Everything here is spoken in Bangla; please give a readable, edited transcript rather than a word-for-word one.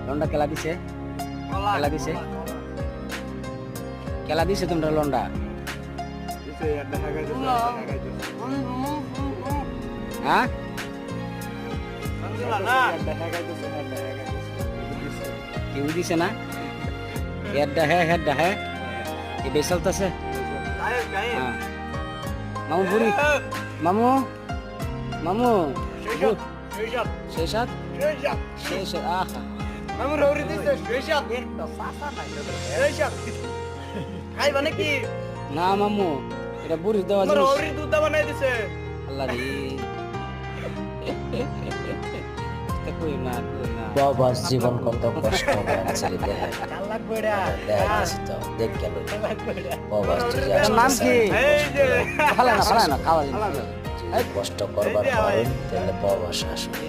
লন্ডা খেলা দিছে খেলা দিছে খেলা দিছে তোমরা লন্ডা হ্যাঁ কেউ দিছে না হেডটা হ্যাঁ এটাই চলতেছে মামু বুড়ি মামু মামু শেষাত আহা না মামু এটা বুড়ি দেওয়া জিনিস আল্লাহ রে কই না প্রবাস জীবন কত কষ্টকর ছেলে দেখ কেন প্রবাস নাম কি খালা না খাওয়া কষ্ট করবার কারণ তাহলে প্রবাস আসবে